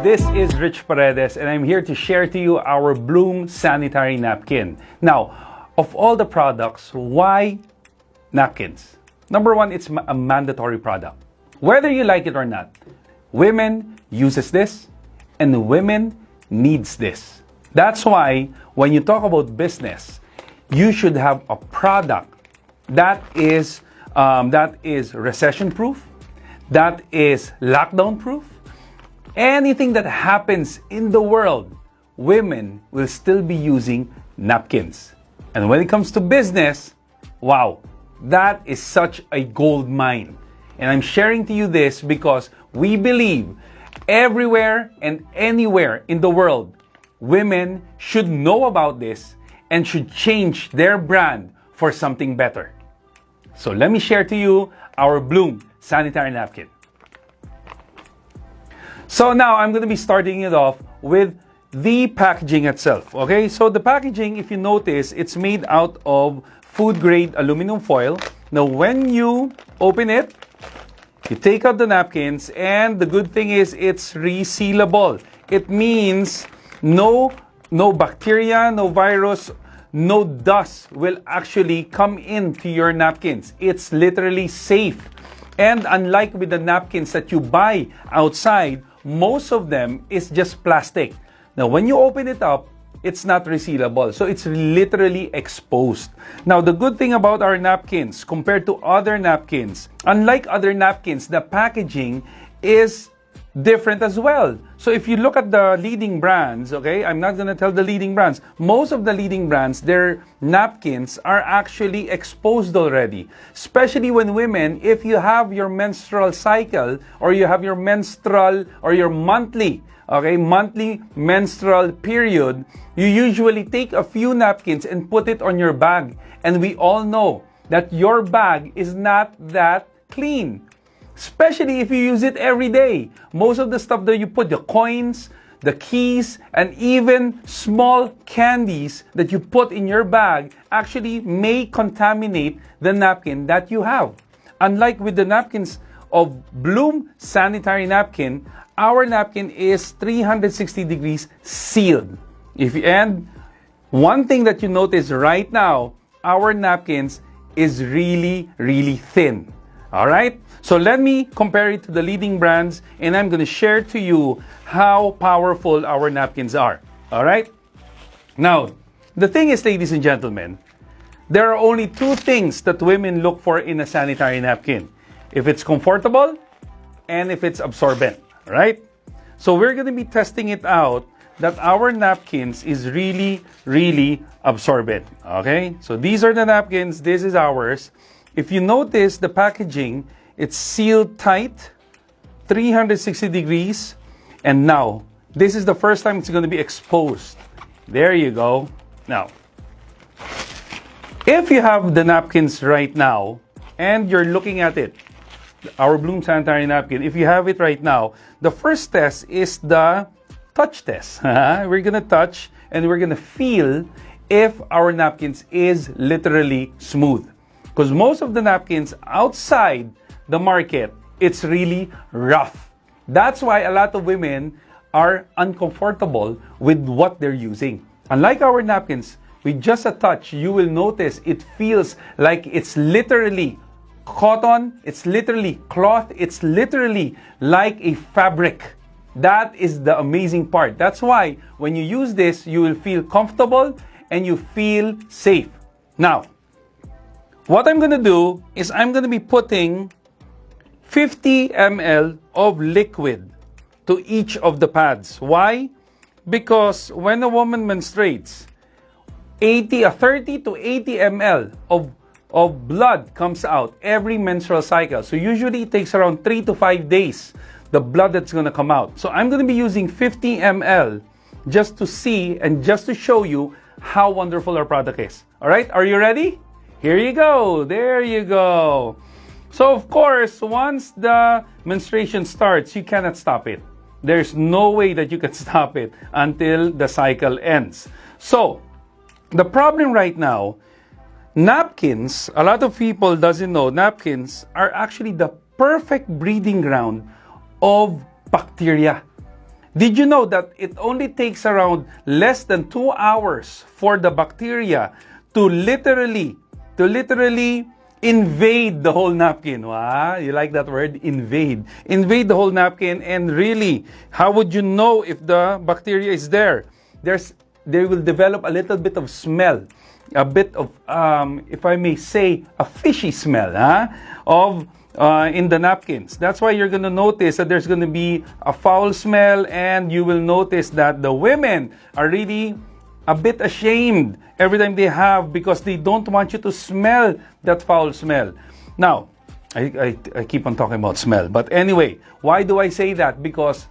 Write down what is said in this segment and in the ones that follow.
This is Rich Paredes and I'm here to share to you our Bloom sanitary napkin. Now, of all the products, why napkins? Number one, it's a mandatory product. Whether you like it or not, women uses this and women needs this. That's why when you talk about business, you should have a product that is recession-proof, that is lockdown-proof. Anything that happens in the world, women will still be using napkins. And when it comes to business, wow, that is such a gold mine. And I'm sharing to you this because we believe everywhere and anywhere in the world, women should know about this and should change their brand for something better. So let me share to you our Bloom sanitary napkin. So now I'm going to be starting it off with the packaging itself. Okay, so the packaging, if you notice, it's made out of food grade aluminum foil. Now when you open it, you take out the napkins, and the good thing is it's resealable. It means no bacteria, no virus, no dust will actually come into your napkins. It's literally safe. And unlike with the napkins that you buy outside, most of them is just plastic. Now, when you open it up, it's not resealable. So it's literally exposed. Now, the good thing about our napkins compared to other napkins, unlike other napkins, the packaging is different as well. So if you look at the leading brands, okay, I'm not going to tell the leading brands. Most of the leading brands, their napkins are actually exposed already. Especially when women, if you have your menstrual cycle or you have your menstrual or your monthly menstrual period, you usually take a few napkins and put it on your bag. And we all know that your bag is not that clean. Especially if you use it every day. Most of the stuff that you put, the coins, the keys, and even small candies that you put in your bag actually may contaminate the napkin that you have. Unlike with the napkins of Bloom sanitary napkin, our napkin is 360 degrees sealed. And one thing that you notice right now, our napkins is really, really thin. Alright? So let me compare it to the leading brands, and I'm going to share to you how powerful our napkins are. Alright? Now, the thing is, ladies and gentlemen, there are only two things that women look for in a sanitary napkin. If it's comfortable, and if it's absorbent. Right? So we're going to be testing it out that our napkins is really, really absorbent. Okay? So these are the napkins. This is ours. If you notice the packaging, it's sealed tight, 360 degrees. And now, this is the first time it's going to be exposed. There you go. Now, if you have the napkins right now, and you're looking at it, our Bloom sanitary napkin, if you have it right now, the first test is the touch test. We're going to touch and we're going to feel if our napkins is literally smooth. Because most of the napkins outside the market, it's really rough. That's why a lot of women are uncomfortable with what they're using. Unlike our napkins, with just a touch, you will notice it feels like it's literally cotton, it's literally cloth, it's literally like a fabric. That is the amazing part. That's why when you use this, you will feel comfortable and you feel safe. Now, what I'm going to do is I'm going to be putting 50 ml of liquid to each of the pads. Why? Because when a woman menstruates, 30 to 80 ml of blood comes out every menstrual cycle. So usually it takes around 3 to 5 days, the blood that's going to come out. So I'm going to be using 50 ml just to see and just to show you how wonderful our product is. All right, are you ready? Here you go. There you go. So, of course, once the menstruation starts, you cannot stop it. There's no way that you can stop it until the cycle ends. So, the problem right now, napkins, a lot of people doesn't know, napkins are actually the perfect breeding ground of bacteria. Did you know that it only takes around less than 2 hours for the bacteria to literally invade the whole napkin? Wow, you like that word? Invade. Invade the whole napkin, and really, how would you know if the bacteria is there? They will develop a little bit of smell, a bit of, if I may say, a fishy smell, in the napkins. That's why you're going to notice that there's going to be a foul smell, and you will notice that the women are really a bit ashamed every time they have, because they don't want you to smell that foul smell. Now, I keep on talking about smell. But anyway, why do I say that? Because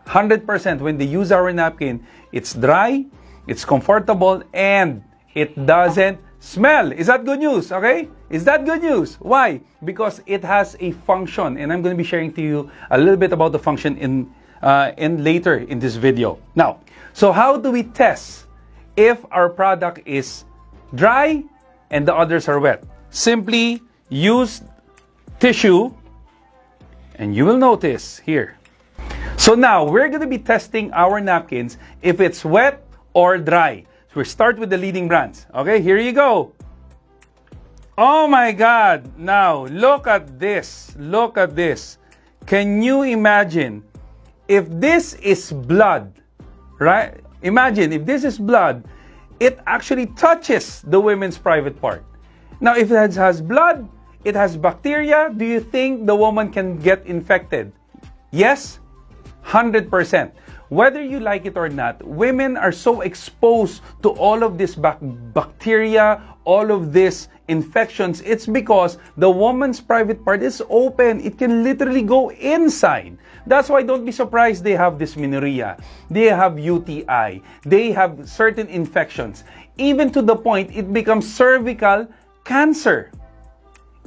100% when they use our napkin, it's dry, it's comfortable, and it doesn't smell. Is that good news? Okay? Is that good news? Why? Because it has a function, and I'm going to be sharing to you a little bit about the function in later in this video. Now, so how do we test if our product is dry and the others are wet? Simply use tissue, and you will notice here. So now we're going to be testing our napkins if it's wet or dry. So we start with the leading brands. Okay, here you go. Oh my God! Now look at this. Look at this. Can you imagine if this is blood, right? Imagine if this is blood, it actually touches the women's private part. Now, if it has blood, it has bacteria, do you think the woman can get infected? Yes, 100%. Whether you like it or not, women are so exposed to all of this bacteria, all of these infections. It's because the woman's private part is open. It can literally go inside. That's why don't be surprised they have dysmenorrhea, they have UTI, they have certain infections, even to the point it becomes cervical cancer.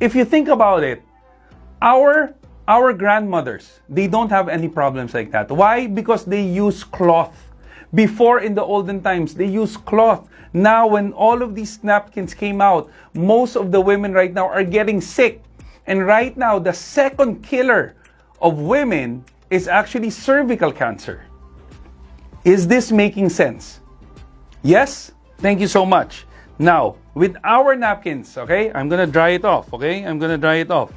If you think about it, our grandmothers, they don't have any problems like that. Why? Because they use cloth. Before, in the olden times, they used cloth. Now, when all of these napkins came out, most of the women right now are getting sick. And right now, the second killer of women is actually cervical cancer. Is this making sense? Yes? Thank you so much. Now, with our napkins, okay, I'm gonna dry it off, okay? I'm gonna dry it off.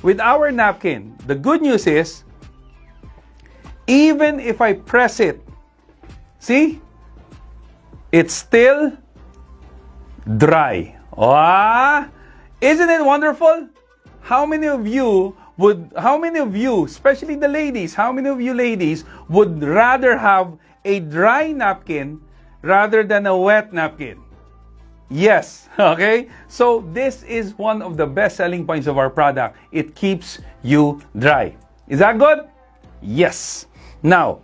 With our napkin, the good news is, even if I press it, see? It's still dry. Ah, isn't it wonderful? How many of you, especially the ladies, how many of you ladies would rather have a dry napkin rather than a wet napkin? Yes, okay? So this is one of the best selling points of our product. It keeps you dry. Is that good? Yes. Now,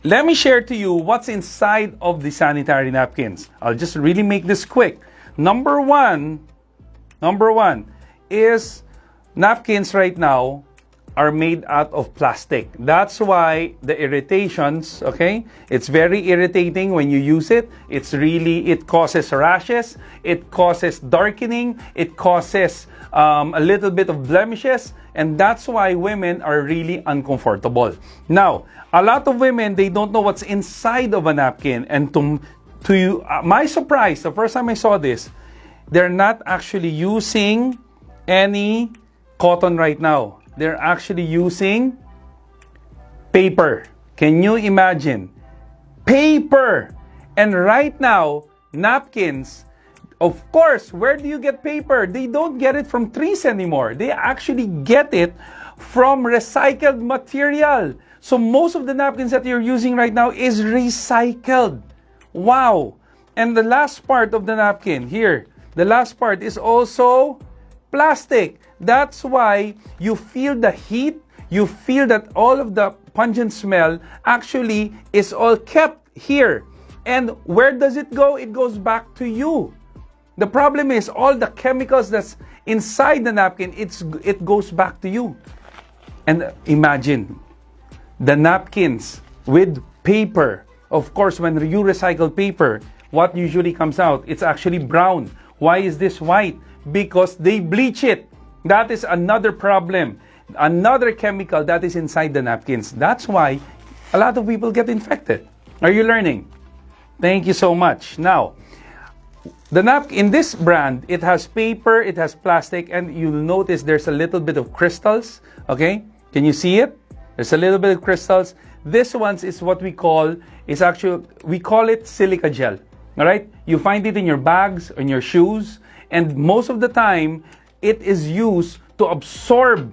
let me share to you what's inside of the sanitary napkins. I'll just really make this quick. Number one is napkins right now are made out of plastic. That's why the irritations, okay? It's very irritating when you use it. It causes rashes, it causes darkening, it causes a little bit of blemishes, and that's why women are really uncomfortable. Now, a lot of women, they don't know what's inside of a napkin, and to my surprise, the first time I saw this, they're not actually using any cotton right now. They're actually using paper. Can you imagine? Paper! And right now, napkins, of course, where do you get paper? They don't get it from trees anymore. They actually get it from recycled material. So most of the napkins that you're using right now is recycled. Wow! And the last part of the napkin, here, the last part is also plastic. That's why you feel the heat, you feel that all of the pungent smell actually is all kept here. And where does it go? It goes back to you. The problem is all the chemicals that's inside the napkin, it goes back to you. And imagine the napkins with paper. Of course, when you recycle paper, what usually comes out? It's actually brown. Why is this white? Because they bleach it. That is another problem. Another chemical that is inside the napkins. That's why a lot of people get infected. Are you learning? Thank you so much. Now, the napkin in this brand, it has paper, it has plastic, and you'll notice there's a little bit of crystals. Okay? Can you see it? There's a little bit of crystals. This one is what we call, we call it silica gel. All right? You find it in your bags, in your shoes, and most of the time, it is used to absorb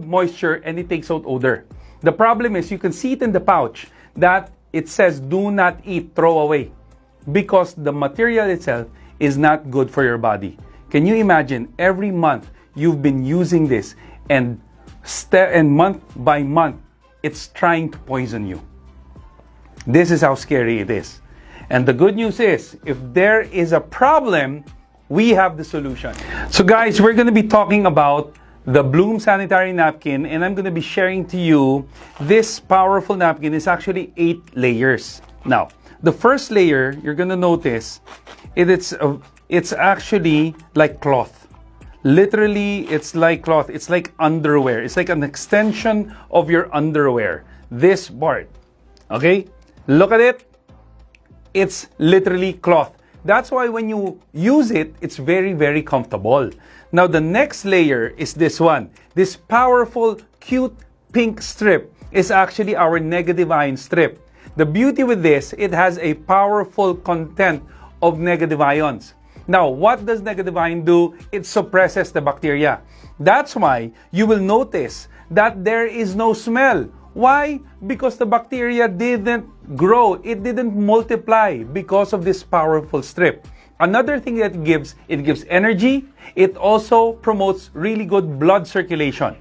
moisture, and it takes out odor. The problem is you can see it in the pouch that it says do not eat, throw away, because the material itself is not good for your body. Can you imagine every month you've been using this and month by month it's trying to poison you? This is how scary it is. And the good news is, if there is a problem, we have the solution. So guys, we're going to be talking about the Bloom sanitary napkin, and I'm going to be sharing to you this powerful napkin. Is actually 8 layers. Now, the first layer, you're going to notice, it's actually like cloth. Literally, it's like cloth. It's like underwear. It's like an extension of your underwear. This part. Okay? Look at it. It's literally cloth. That's why when you use it, it's very, very comfortable. Now, the next layer is this one. This powerful, cute pink strip is actually our negative ion strip. The beauty with this, it has a powerful content of negative ions. Now, what does negative ion do? It suppresses the bacteria. That's why you will notice that there is no smell. Why? Because the bacteria didn't grow. It didn't multiply because of this powerful strip. Another thing that it gives energy. It also promotes really good blood circulation.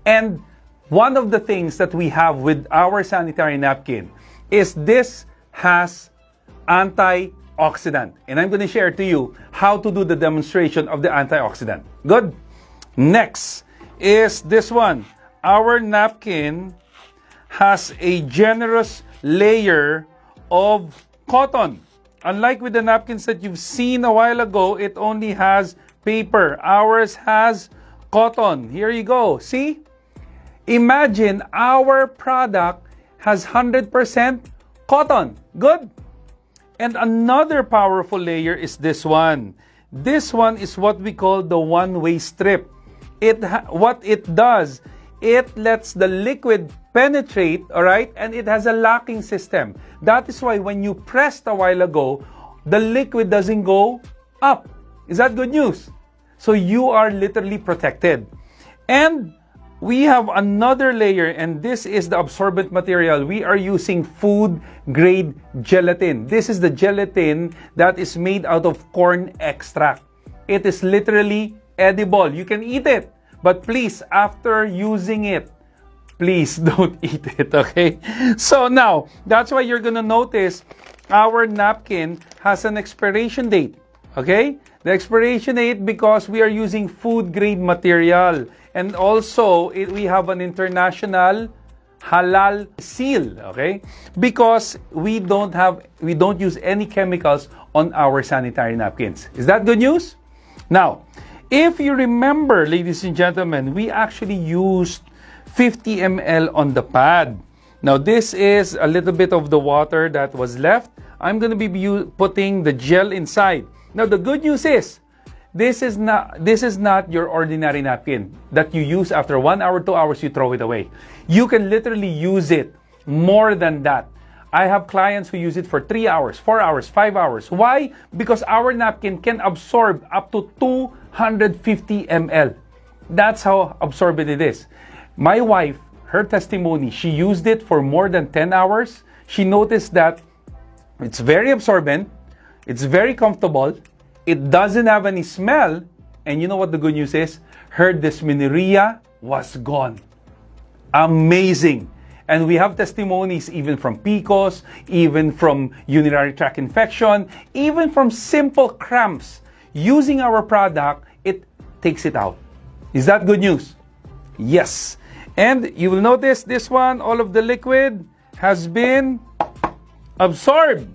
And one of the things that we have with our sanitary napkin is this has antioxidant. And I'm going to share to you how to do the demonstration of the antioxidant. Good? Next is this one. Our napkin has a generous layer of cotton. Unlike with the napkins that you've seen a while ago, it only has paper. Ours has cotton. Here you go. See? Imagine our product has 100% cotton. Good? And another powerful layer is this one. This one is what we call the one-way strip. What it does, it lets the liquid penetrate, all right, and it has a locking system. That is why when you pressed a while ago, the liquid doesn't go up. Is that good news? So you are literally protected. And we have another layer, and this is the absorbent material. We are using food-grade gelatin. This is the gelatin that is made out of corn extract. It is literally edible. You can eat it. But please, after using it, please don't eat it, okay? So now, that's why you're gonna notice our napkin has an expiration date, okay? The expiration date because we are using food-grade material. And also, we have an international halal seal, okay? Because we don't use any chemicals on our sanitary napkins. Is that good news? Now, if you remember, ladies and gentlemen, we actually used 50 ml on the pad. Now, this is a little bit of the water that was left. I'm going to be putting the gel inside. Now, the good news is, this is not your ordinary napkin that you use after 1 hour, 2 hours, you throw it away. You can literally use it more than that. I have clients who use it for 3 hours, 4 hours, 5 hours. Why? Because our napkin can absorb up to 250 ml. That's how absorbent it is. My wife, her testimony, she used it for more than 10 hours. She noticed that it's very absorbent, it's very comfortable, it doesn't have any smell, and you know what the good news is? Her dysmenorrhea was gone. Amazing. And we have testimonies even from PCOS, even from urinary tract infection, even from simple cramps. Using our product, it takes it out. Is that good news? Yes. And you will notice this one, all of the liquid has been absorbed.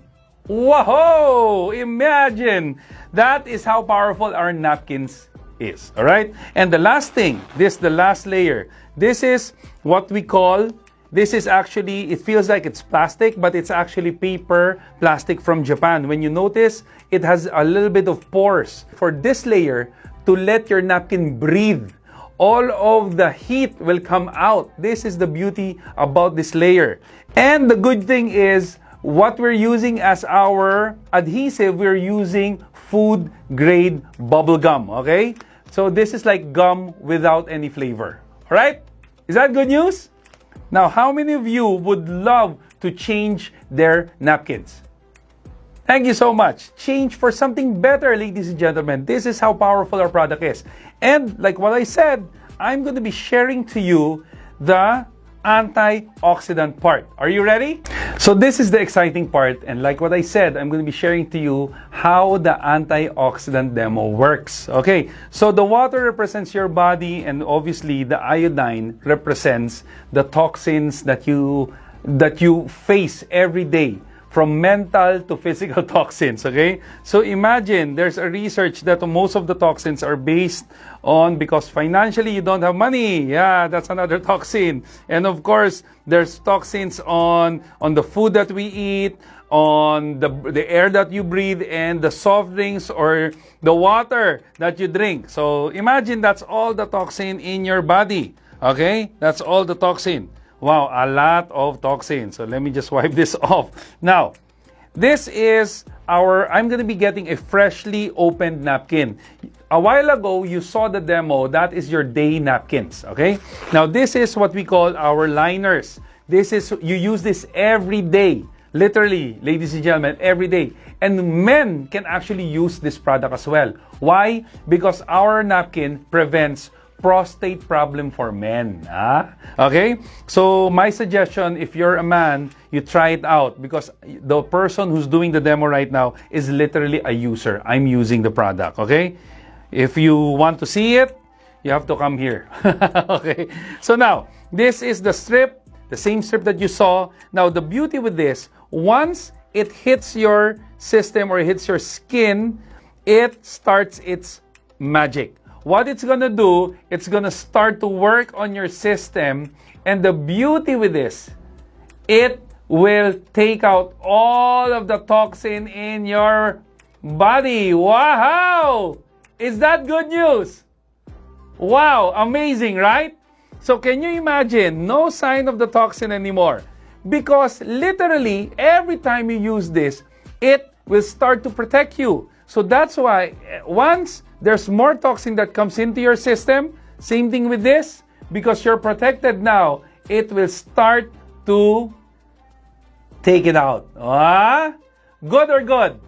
Whoa! Imagine! That is how powerful our napkins is. All right? And the last thing, the last layer. This is what we call This is actually, it feels like it's plastic, but it's actually paper plastic from Japan. When you notice, it has a little bit of pores for this layer to let your napkin breathe. All of the heat will come out. This is the beauty about this layer. And the good thing is, what we're using as our adhesive, we're using food grade bubble gum, okay? So this is like gum without any flavor, all right? Is that good news? Now, how many of you would love to change their napkins? Thank you so much. Change for something better, ladies and gentlemen. This is how powerful our product is. And like what I said, I'm going to be sharing to you the antioxidant part. Are you ready? So this is the exciting part. And like what I said, I'm going to be sharing to you how the antioxidant demo works. Okay, so the water represents your body, and obviously the iodine represents the toxins that you face every day, from mental to physical toxins, okay? So imagine there's a research that most of the toxins are based on because financially you don't have money. Yeah, that's another toxin. And of course, there's toxins on the food that we eat, on the air that you breathe, and the soft drinks or the water that you drink. So imagine that's all the toxin in your body, okay? That's all the toxin. Wow, a lot of toxins. So let me just wipe this off. Now, this is I'm going to be getting a freshly opened napkin. A while ago, you saw the demo. That is your day napkins, okay? Now, this is what we call our liners. You use this every day. Literally, ladies and gentlemen, every day. And men can actually use this product as well. Why? Because our napkin prevents prostate problem for men. Okay? So my suggestion, if you're a man, you try it out, because the person who's doing the demo right now is literally a user. I'm using the product, okay? If you want to see it, you have to come here. Okay? So now, this is the strip, the same strip that you saw. Now, the beauty with this, once it hits your system or it hits your skin, it starts its magic. What it's going to do, it's going to start to work on your system. And the beauty with this, it will take out all of the toxin in your body. Wow! Is that good news? Wow, amazing, right? So can you imagine? No sign of the toxin anymore. Because literally, every time you use this, it will start to protect you. So that's why once there's more toxin that comes into your system, same thing with this, because you're protected now, it will start to take it out. Good or good?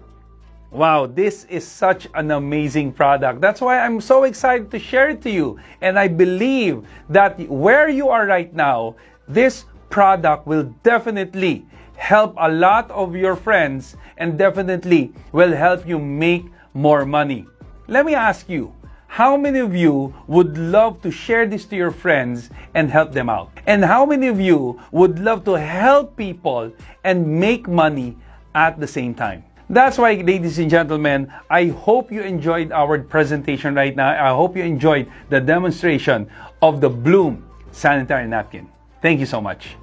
Wow, this is such an amazing product. That's why I'm so excited to share it to you. And I believe that where you are right now, this product will definitely help a lot of your friends and definitely will help you make more money. Let me ask you, how many of you would love to share this to your friends and help them out? And how many of you would love to help people and make money at the same time? That's why, ladies and gentlemen, I hope you enjoyed our presentation right now. I hope you enjoyed the demonstration of the Bloom sanitary napkin. Thank you so much.